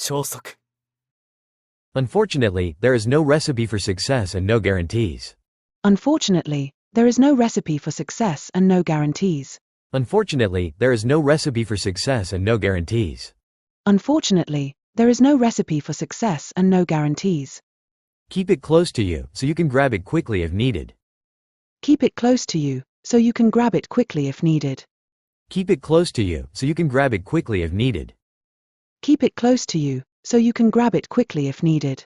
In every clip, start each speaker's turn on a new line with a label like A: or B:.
A: 超速
B: Unfortunately, there is no recipe for success and no guarantees.
C: Unfortunately, there is no recipe for success and no guarantees.
B: Unfortunately, there is no recipe for success and no guarantees.
C: Unfortunately, there is no recipe for success and no guarantees.
B: Keep it close to you, so you can grab it quickly if needed.
C: Keep it close to you, so you can grab it quickly if needed.
B: Keep it close to you, so you can grab it quickly if needed.
C: Keep it close to you, so you can grab it quickly if needed.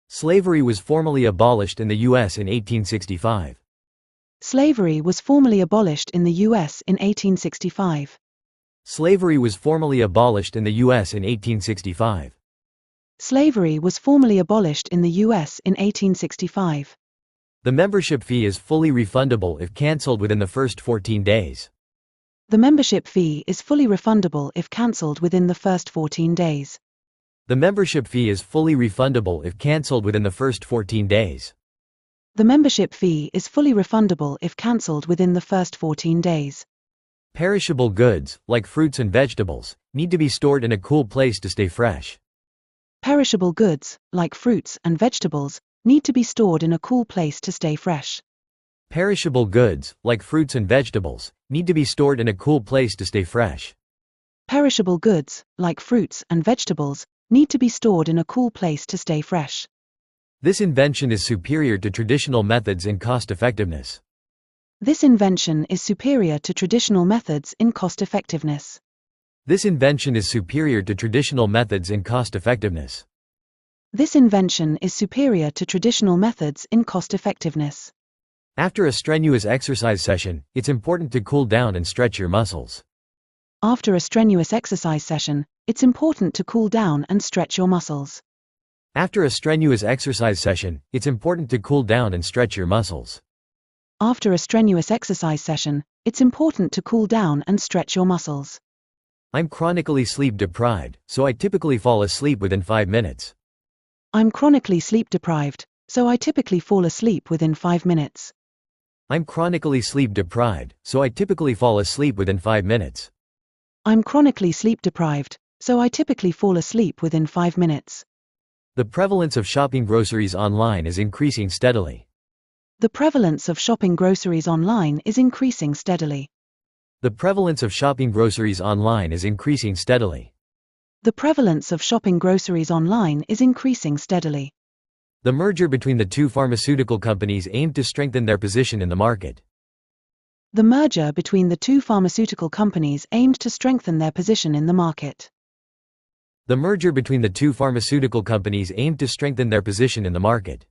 B: Slavery was formally abolished in the U.S. in 1865.
C: Slavery was formally abolished in the U.S. in 1865.
B: Slavery was formally abolished in the U.S. in 1865.
C: Slavery was formally abolished in the U.S. in 1865.
B: The membership fee is fully refundable if cancelled within the first 14 days.
C: The membership fee is fully refundable if cancelled within the first 14 days.
B: The membership fee is fully refundable if cancelled within the first 14 days.
C: The membership fee is fully refundable if cancelled within the first 14 days.
B: Perishable goods, like fruits and vegetables, need to be stored in a cool place to stay fresh.
C: Perishable goods, like fruits and vegetables, need to be stored in a cool place to stay fresh.
B: Perishable goods, like fruits and vegetables, need to be stored in a cool place to stay fresh.
C: Perishable goods, like fruits and vegetables, need to be stored in a cool place to stay fresh.
B: This invention is superior to traditional methods in cost-effectiveness.
C: This invention is superior to traditional methods in cost-effectiveness.
B: This invention is superior to traditional methods in cost-effectiveness.
C: This invention is superior to traditional methods in cost-effectiveness.
B: After a strenuous exercise session, it's important to cool down and stretch your muscles.
C: After a strenuous exercise session, it's important to cool down and stretch your muscles.
B: After a strenuous exercise session, it's important to cool down and stretch your muscles.
C: After a strenuous exercise session, it's important to cool down and stretch your muscles.
B: I'm chronically sleep-deprived, so I typically fall asleep within 5 minutes.
C: I'm chronically sleep-deprived, so I typically fall asleep within 5 minutes.
B: I'm chronically sleep-deprived, so I typically fall asleep within 5 minutes.
C: I'm chronically sleep-deprived, so I typically fall asleep within 5 minutes.
B: The prevalence of shopping groceries online is increasing steadily.
C: The prevalence of shopping groceries online is increasing steadily.
B: The prevalence of shopping groceries online is increasing steadily.
C: The prevalence of shopping groceries online is increasing steadily.
B: The merger between the two pharmaceutical companies aimed to strengthen their position in the market.
C: The merger between the two pharmaceutical companies aimed to strengthen their position in the market.
B: The merger between the two pharmaceutical companies aimed to strengthen their position in the market.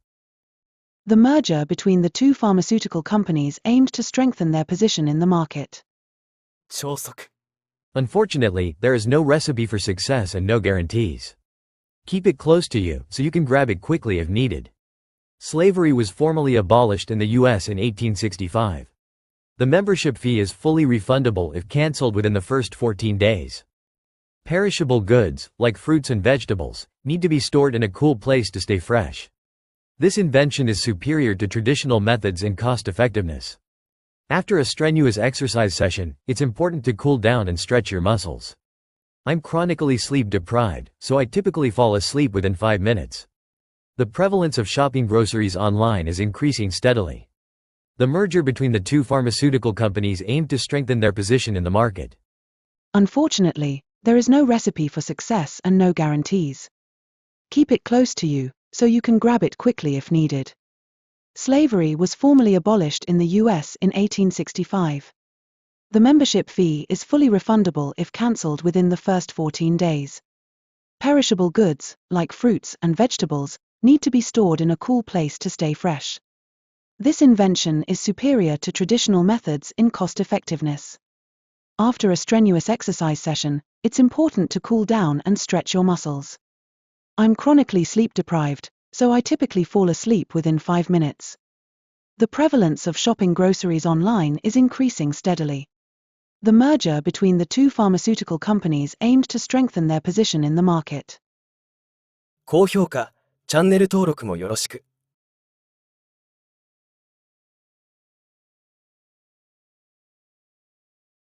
C: The merger between the two pharmaceutical companies aimed to strengthen their position in the market.
A: 超速
B: Unfortunately, there is no recipe for success and no guarantees. Keep it close to you, so you can grab it quickly if needed. Slavery was formally abolished in the U.S. in 1865. The membership fee is fully refundable if cancelled within the first 14 days. Perishable goods, like fruits and vegetables, need to be stored in a cool place to stay fresh. This invention is superior to traditional methods in cost-effectiveness. After a strenuous exercise session, it's important to cool down and stretch your muscles. I'm chronically sleep-deprived, so I typically fall asleep within 5 minutes. The prevalence of shopping groceries online is increasing steadily. The merger between the two pharmaceutical companies aimed to strengthen their position in the market.
C: Unfortunately, there is no recipe for success and no guarantees. Keep it close to you, so you can grab it quickly if needed. Slavery was formally abolished in the U.S. in 1865. The membership fee is fully refundable if cancelled within the first 14 days. Perishable goods, like fruits and vegetables, need to be stored in a cool place to stay fresh. This invention is superior to traditional methods in cost-effectiveness. After a strenuous exercise session, it's important to cool down and stretch your muscles. I'm chronically sleep-deprived, so I typically fall asleep within 5 minutes. The prevalence of shopping groceries online is increasing steadily. The merger between the two pharmaceutical companies aimed to strengthen their position in the market.
A: 高評価、チャンネル登録もよろしく。